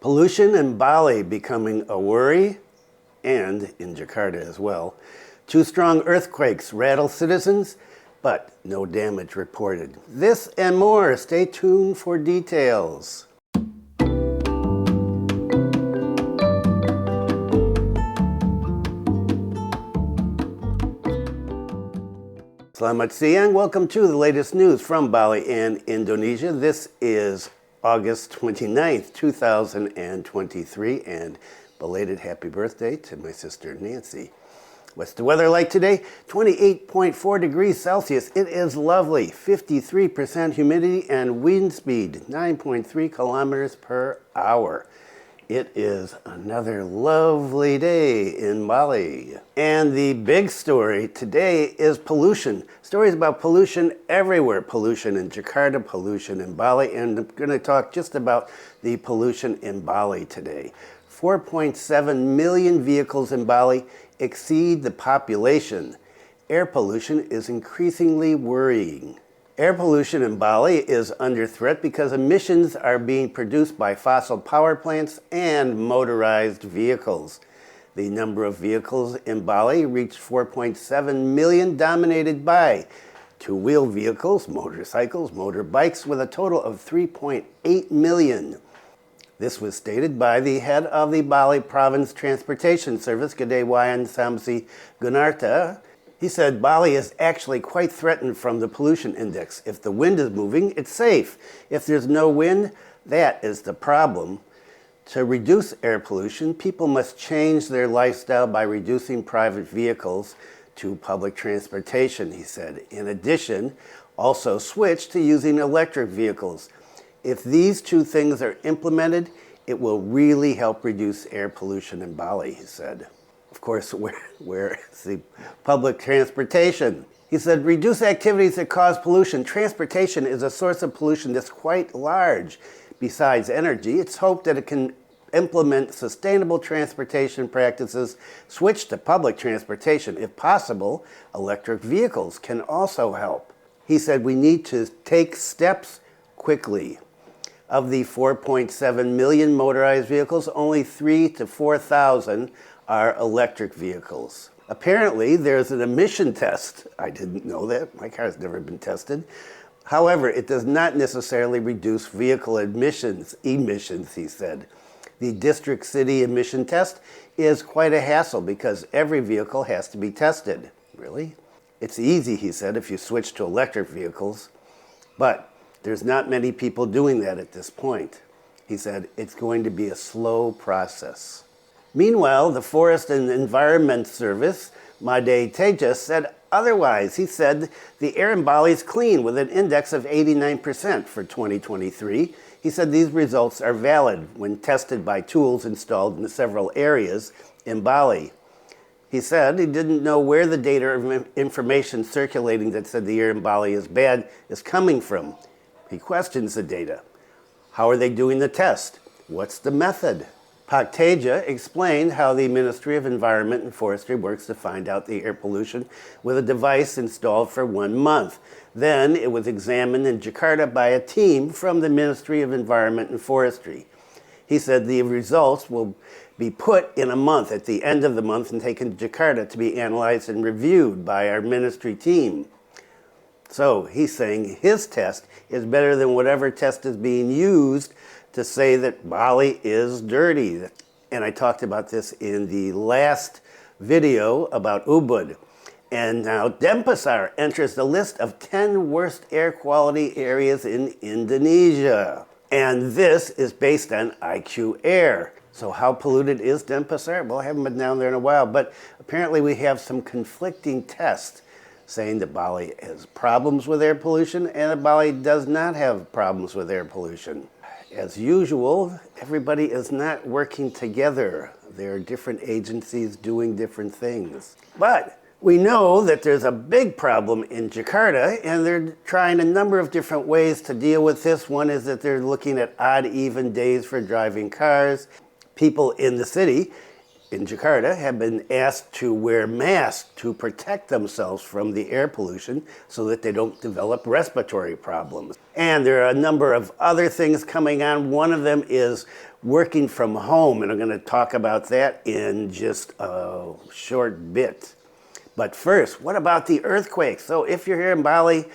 Pollution in Bali becoming a worry, and in Jakarta as well. 2 strong earthquakes rattle citizens, but no damage reported. This and more. Stay tuned for details. Selamat siang. Welcome to the latest news from Bali and Indonesia. This is August 29th, 2023, and belated happy birthday to my sister Nancy. What's the weather like today? 28.4 degrees Celsius. It is lovely. 53% humidity and wind speed 9.3 kilometers per hour. It is another lovely day in Bali. And the big story today is pollution. Stories about pollution everywhere. Pollution in Jakarta, pollution in Bali, and I'm going to talk just about the pollution in Bali today. 4.7 million vehicles in Bali exceed the population. Air pollution is increasingly worrying. Air pollution in Bali is under threat because emissions are being produced by fossil power plants and motorized vehicles. The number of vehicles in Bali reached 4.7 million, dominated by two-wheel vehicles, motorcycles, motorbikes, with a total of 3.8 million. This was stated by the head of the Bali Province Transportation Service, Gede Wayan Samsi Gunarta. He said Bali is actually quite threatened from the pollution index. If the wind is moving, it's safe. If there's no wind, that is the problem. To reduce air pollution, people must change their lifestyle by reducing private vehicles to public transportation, he said. In addition, also switch to using electric vehicles. If these two things are implemented, it will really help reduce air pollution in Bali, he said. Of course, where is the public transportation? He said, reduce activities that cause pollution. Transportation is a source of pollution that's quite large. Besides energy, it's hoped that it can implement sustainable transportation practices, switch to public transportation. If possible, electric vehicles can also help. He said, we need to take steps quickly. Of the 4.7 million motorized vehicles, only 3,000 to 4,000 are electric vehicles. Apparently, there's an emission test. I didn't know that. My car's never been tested. However, it does not necessarily reduce vehicle emissions, he said. The district city emission test is quite a hassle because every vehicle has to be tested. Really? It's easy, he said, if you switch to electric vehicles. But there's not many people doing that at this point. He said it's going to be a slow process. Meanwhile, the Forest and Environment Service, Made Tejas, said otherwise. He said the air in Bali is clean with an index of 89% for 2023. He said these results are valid when tested by tools installed in several areas in Bali. He said he didn't know where the data or information circulating that said the air in Bali is bad is coming from. He questions the data. How are they doing the test? What's the method? Pak Teja explained how the Ministry of Environment and Forestry works to find out the air pollution with a device installed for 1 month. Then it was examined in Jakarta by a team from the Ministry of Environment and Forestry. He said the results will be put in a month at the end of the month and taken to Jakarta to be analyzed and reviewed by our ministry team. So he's saying his test is better than whatever test is being used to say that Bali is dirty. And I talked about this in the last video about Ubud. And now Denpasar enters the list of 10 worst air quality areas in Indonesia. And this is based on IQ Air. So how polluted is Denpasar? Well, I haven't been down there in a while, but apparently we have some conflicting tests saying that Bali has problems with air pollution and that Bali does not have problems with air pollution. As usual, everybody is not working together. There are different agencies doing different things. But we know that there's a big problem in Jakarta, and they're trying a number of different ways to deal with this. One is that they're looking at odd, even days for driving cars. People in the city in Jakarta have been asked to wear masks to protect themselves from the air pollution so that they don't develop respiratory problems. And there are a number of other things coming on. One of them is working from home, and I'm going to talk about that in just a short bit. But first, what about the earthquake? So if you're here in Bali,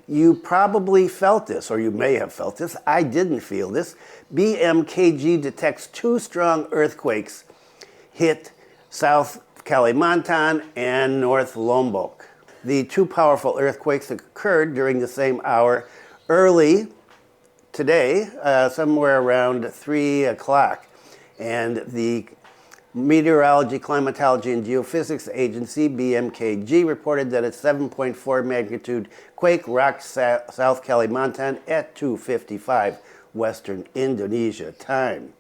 you probably felt this, or you may have felt this. I didn't feel this. BMKG detects 2 strong earthquakes hit South Kalimantan and North Lombok. The 2 powerful earthquakes occurred during the same hour early today, somewhere around 3 o'clock. And the Meteorology, Climatology, and Geophysics Agency, BMKG, reported that a 7.4 magnitude quake rocked South Kalimantan at 2:55 Western Indonesia time.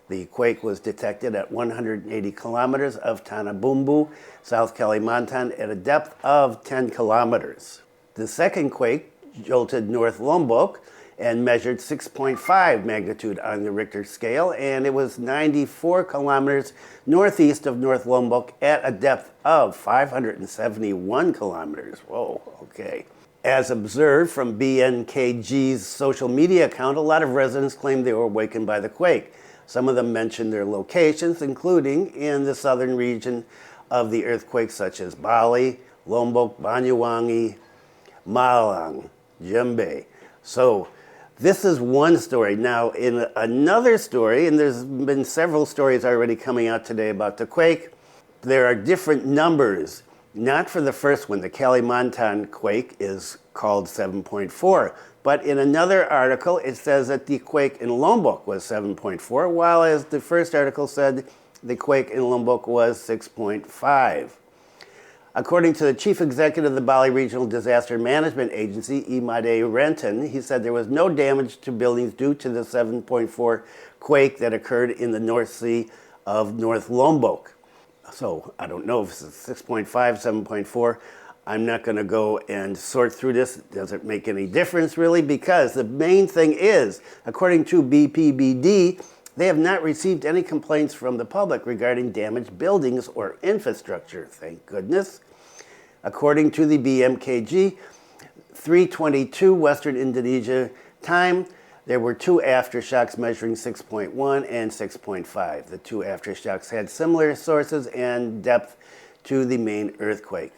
The quake was detected at 180 kilometers of Tanah Bumbu, South Kalimantan, at a depth of 10 kilometers. The second quake jolted North Lombok and measured 6.5 magnitude on the Richter scale, and it was 94 kilometers northeast of North Lombok at a depth of 571 kilometers. Whoa, okay. As observed from BMKG's social media account, a lot of residents claimed they were awakened by the quake. Some of them mentioned their locations, including in the southern region of the earthquake, such as Bali, Lombok, Banyuwangi, Malang, Jambi. So this is one story. Now, in another story, and there's been several stories already coming out today about the quake, there are different numbers. Not for the first one. The Kalimantan quake is called 7.4. But in another article, it says that the quake in Lombok was 7.4, while as the first article said the quake in Lombok was 6.5. According to the chief executive of the Bali Regional Disaster Management Agency, Imade Renton, he said there was no damage to buildings due to the 7.4 quake that occurred in the North Sea of North Lombok. So I don't know if it's 6.5, 7.4. I'm not going to go and sort through this. It doesn't make any difference, really, because the main thing is, according to BPBD, they have not received any complaints from the public regarding damaged buildings or infrastructure. Thank goodness. According to the BMKG, 3:22 Western Indonesia time, there were 2 aftershocks measuring 6.1 and 6.5. The 2 aftershocks had similar sources and depth to the main earthquake.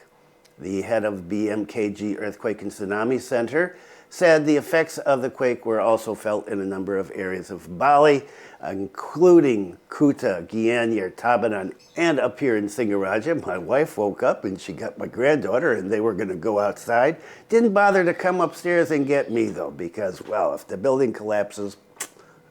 The head of BMKG Earthquake and Tsunami Center said the effects of the quake were also felt in a number of areas of Bali, including Kuta, Gianyar, Tabanan, and up here in Singaraja. My wife woke up and she got my granddaughter and they were going to go outside. Didn't bother to come upstairs and get me though, because, well, if the building collapses,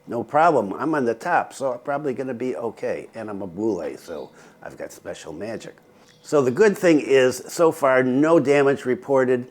no problem. I'm on the top, so I'm probably going to be okay. And I'm a bule, so I've got special magic. So the good thing is, so far, no damage reported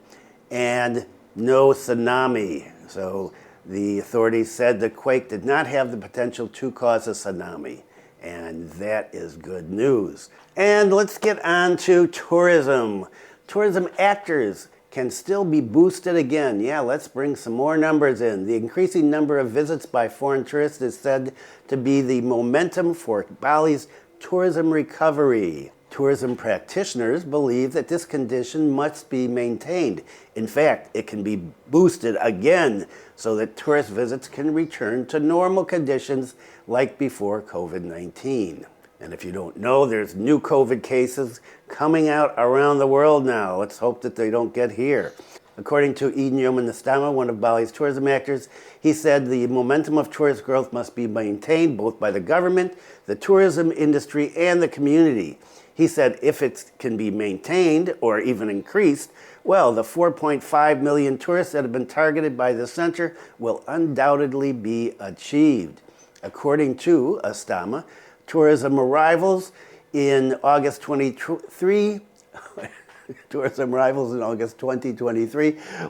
and no tsunami. So the authorities said the quake did not have the potential to cause a tsunami. And that is good news. And let's get on to tourism. Tourism actors can still be boosted again. Yeah, let's bring some more numbers in. The increasing number of visits by foreign tourists is said to be the momentum for Bali's tourism recovery. Tourism practitioners believe that this condition must be maintained. In fact, it can be boosted again so that tourist visits can return to normal conditions like before COVID-19. And if you don't know, there's new COVID cases coming out around the world now. Let's hope that they don't get here. According to Inyom Nastama, one of Bali's tourism actors, he said the momentum of tourist growth must be maintained both by the government, the tourism industry, and the community. He said if it can be maintained or even increased, well, the 4.5 million tourists that have been targeted by the center will undoubtedly be achieved. According to Astama, tourism arrivals in August 2023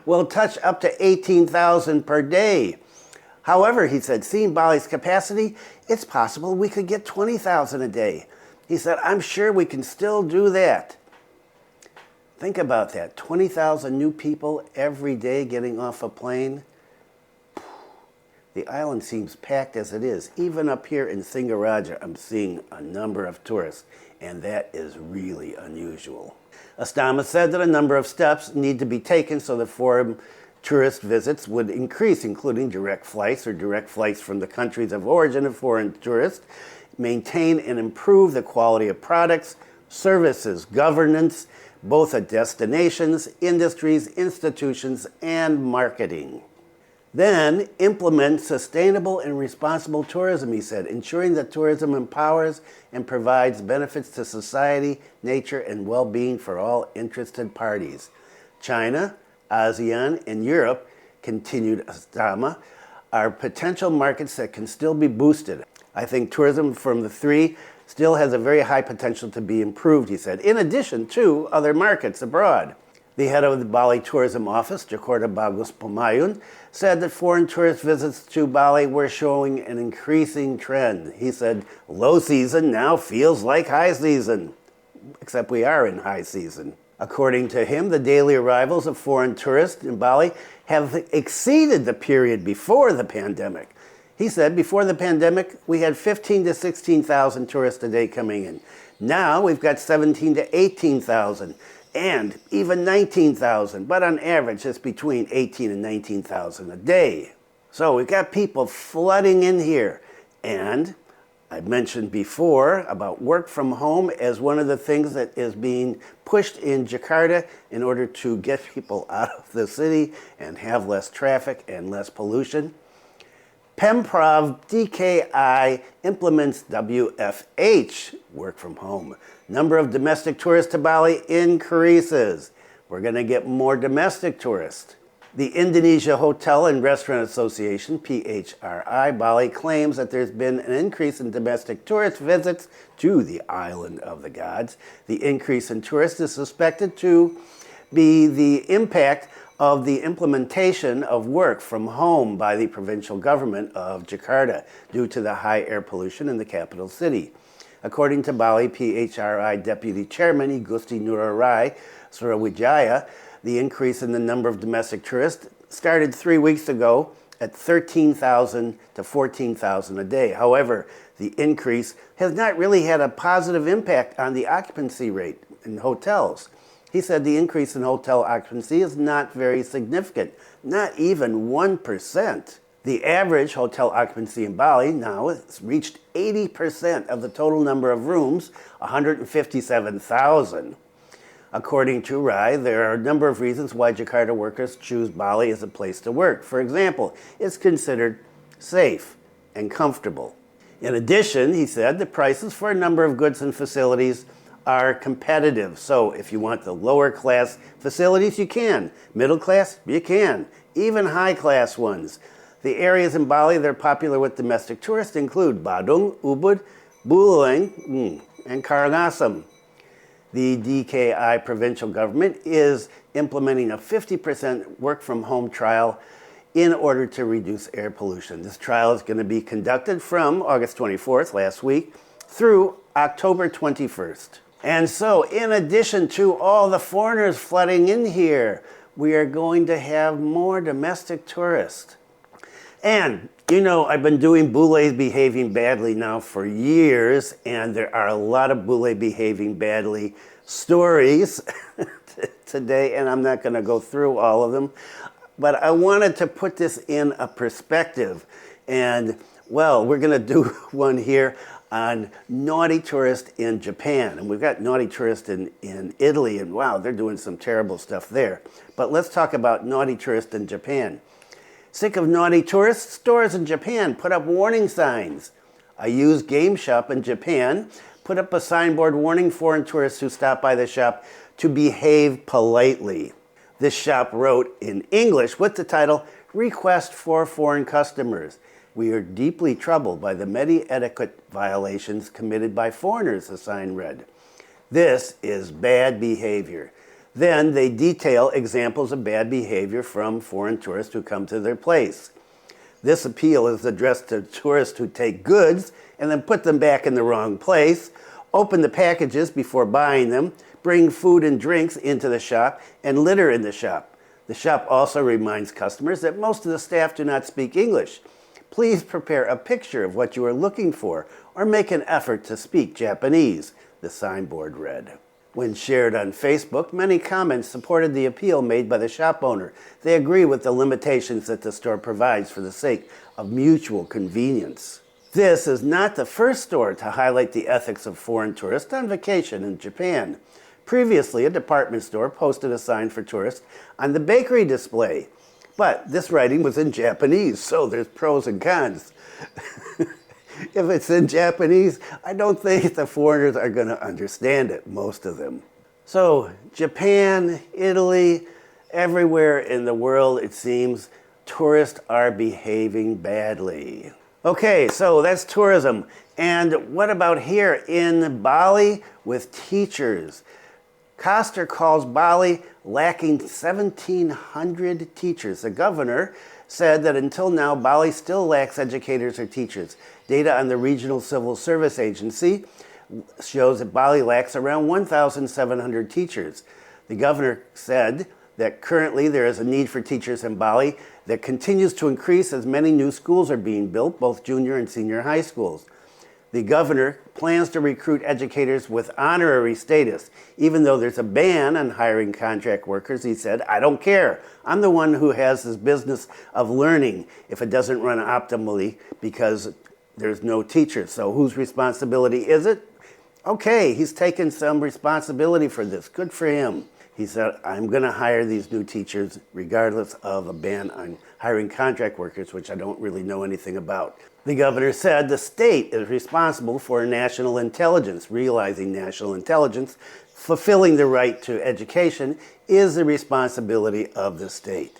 will touch up to 18,000 per day. However, he said, seeing Bali's capacity, it's possible we could get 20,000 a day. He said, I'm sure we can still do that. Think about that, 20,000 new people every day getting off a plane. The island seems packed as it is. Even up here in Singaraja, I'm seeing a number of tourists, and that is really unusual. Astama said that a number of steps need to be taken so that foreign tourist visits would increase, including direct flights from the countries of origin of foreign tourists, maintain and improve the quality of products, services, governance, both at destinations, industries, institutions, and marketing. Then implement sustainable and responsible tourism, he said, ensuring that tourism empowers and provides benefits to society, nature, and well-being for all interested parties. China, ASEAN, and Europe, continued Astama, are potential markets that can still be boosted. I think tourism from the three still has a very high potential to be improved, he said, in addition to other markets abroad. The head of the Bali Tourism Office, Jakarta Bagus Pemayun, said that foreign tourist visits to Bali were showing an increasing trend. He said, low season now feels like high season, except we are in high season. According to him, the daily arrivals of foreign tourists in Bali have exceeded the period before the pandemic. He said before the pandemic, we had 15 to 16,000 tourists a day coming in. Now we've got 17 to 18,000 and even 19,000, but on average it's between 18 and 19,000 a day. So we've got people flooding in here. And I mentioned before about work from home as one of the things that is being pushed in Jakarta in order to get people out of the city and have less traffic and less pollution. Pemprov DKI implements WFH, work from home. Number of domestic tourists to Bali increases. We're going to get more domestic tourists. The Indonesia Hotel and Restaurant Association, PHRI, Bali claims that there's been an increase in domestic tourist visits to the island of the gods. The increase in tourists is suspected to be the impact of the implementation of work from home by the provincial government of Jakarta due to the high air pollution in the capital city. According to Bali PHRI Deputy Chairman Igusti Nurarai Surawijaya, the increase in the number of domestic tourists started 3 weeks ago at 13,000 to 14,000 a day. However, the increase has not really had a positive impact on the occupancy rate in hotels. He said the increase in hotel occupancy is not very significant, not even 1%. The average hotel occupancy in Bali now has reached 80% of the total number of rooms, 157,000. According to Rai, there are a number of reasons why Jakarta workers choose Bali as a place to work. For example, it's considered safe and comfortable. In addition, he said, the prices for a number of goods and facilities are competitive. So if you want the lower class facilities, you can. Middle class, you can. Even high class ones. The areas in Bali that are popular with domestic tourists include Badung, Ubud, Buleleng, and Karangasem. The DKI provincial government is implementing a 50% work from home trial in order to reduce air pollution. This trial is going to be conducted from August 24th, last week, through October 21st. And so, in addition to all the foreigners flooding in here, we are going to have more domestic tourists. And, you know, I've been doing bules behaving badly now for years, and there are a lot of bule behaving badly stories today, and I'm not going to go through all of them. But I wanted to put this in a perspective. And, well, we're going to do one here on naughty tourists in Japan. And we've got naughty tourists in Italy, and wow, they're doing some terrible stuff there. But let's talk about naughty tourists in Japan. Sick of naughty tourists? Stores in Japan put up warning signs. A used game shop in Japan put up a signboard warning foreign tourists who stop by the shop to behave politely. This shop wrote in English with the title, Request for Foreign Customers. We are deeply troubled by the many etiquette violations committed by foreigners, the sign read. This is bad behavior. Then they detail examples of bad behavior from foreign tourists who come to their place. This appeal is addressed to tourists who take goods and then put them back in the wrong place, open the packages before buying them, bring food and drinks into the shop, and litter in the shop. The shop also reminds customers that most of the staff do not speak English. Please prepare a picture of what you are looking for or make an effort to speak Japanese, the signboard read. When shared on Facebook, many comments supported the appeal made by the shop owner. They agree with the limitations that the store provides for the sake of mutual convenience. This is not the first store to highlight the ethics of foreign tourists on vacation in Japan. Previously, a department store posted a sign for tourists on the bakery display. But this writing was in Japanese, so there's pros and cons. If it's in Japanese, I don't think the foreigners are going to understand it, most of them. So, Japan, Italy, everywhere in the world, it seems, tourists are behaving badly. Okay, so that's tourism. And what about here in Bali with teachers? Koster calls Bali lacking 1,700 teachers. The governor said that until now, Bali still lacks educators or teachers. Data on the Regional Civil Service Agency shows that Bali lacks around 1,700 teachers. The governor said that currently there is a need for teachers in Bali that continues to increase as many new schools are being built, both junior and senior high schools. The governor plans to recruit educators with honorary status. Even though there's a ban on hiring contract workers, he said, I don't care. I'm the one who has this business of learning if it doesn't run optimally because there's no teachers. So whose responsibility is it? Okay, he's taken some responsibility for this. Good for him. He said, I'm going to hire these new teachers regardless of a ban on hiring contract workers, which I don't really know anything about. The governor said the state is responsible for national intelligence. Realizing national intelligence, fulfilling the right to education is the responsibility of the state.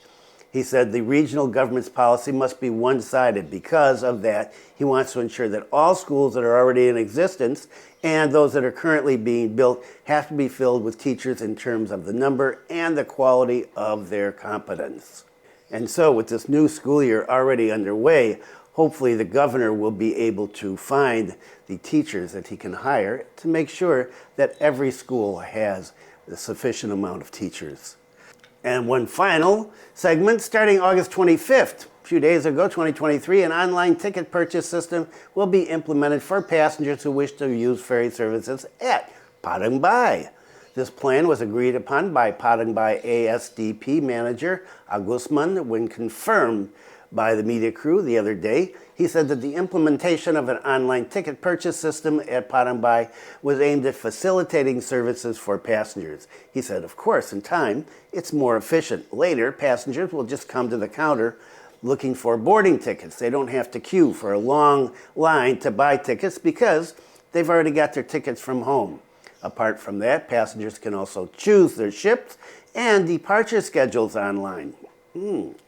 He said the regional government's policy must be one-sided. Because of that, he wants to ensure that all schools that are already in existence and those that are currently being built have to be filled with teachers in terms of the number and the quality of their competence. And so with this new school year already underway, hopefully the governor will be able to find the teachers that he can hire to make sure that every school has a sufficient amount of teachers. And one final segment, starting August 25th, a few days ago, 2023, an online ticket purchase system will be implemented for passengers who wish to use ferry services at Padangbai. This plan was agreed upon by Padangbai ASDP manager Agusman when confirmed by the media crew the other day. He said that the implementation of an online ticket purchase system at Padangbai was aimed at facilitating services for passengers. He said, of course, in time, it's more efficient. Later, passengers will just come to the counter looking for boarding tickets. They don't have to queue for a long line to buy tickets because they've already got their tickets from home. Apart from that, passengers can also choose their ships and departure schedules online.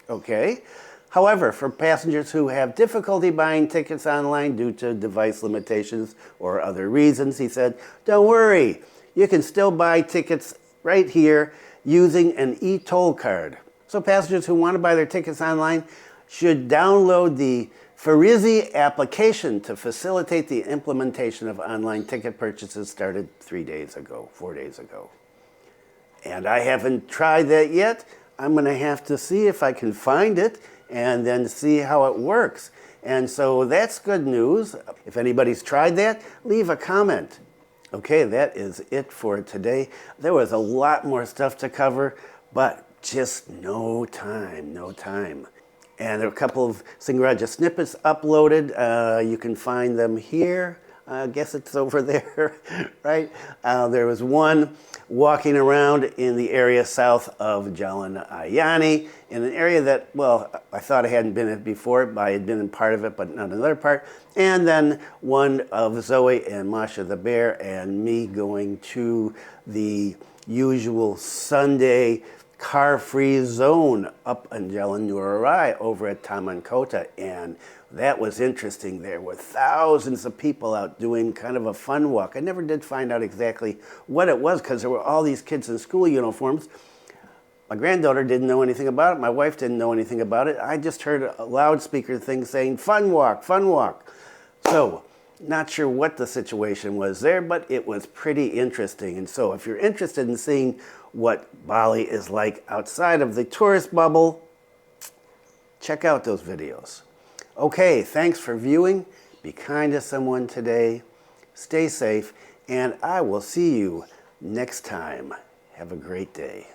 Okay. However, for passengers who have difficulty buying tickets online due to device limitations or other reasons, he said, don't worry, you can still buy tickets right here using an e-toll card. So passengers who want to buy their tickets online should download the Ferry application to facilitate the implementation of online ticket purchases started 4 days ago. And I haven't tried that yet. I'm going to have to see if I can find it and then see how it works. And so that's good news. If anybody's tried that, leave a comment. Okay, that is it for today. There was a lot more stuff to cover, but just no time. And there are a couple of Singaraja snippets uploaded. You can find them here. I guess it's over there, right? There was one walking around in the area south of Jalan Ayani, in an area that, well, I thought I hadn't been in before. I had been in part of it, but not another part. And then one of Zoe and Masha the bear and me going to the usual Sunday car-free zone up in Jalan Nurai over at Taman Kota, and that was interesting. There were thousands of people out doing kind of a fun walk. I never did find out exactly what it was because there were all these kids in school uniforms. My granddaughter didn't know anything about it. My wife didn't know anything about it. I just heard a loudspeaker thing saying, fun walk, fun walk. So, not sure what the situation was there, but it was pretty interesting. And so if you're interested in seeing what Bali is like outside of the tourist bubble, check out those videos. Okay, thanks for viewing. Be kind to someone today. Stay safe, and I will see you next time. Have a great day.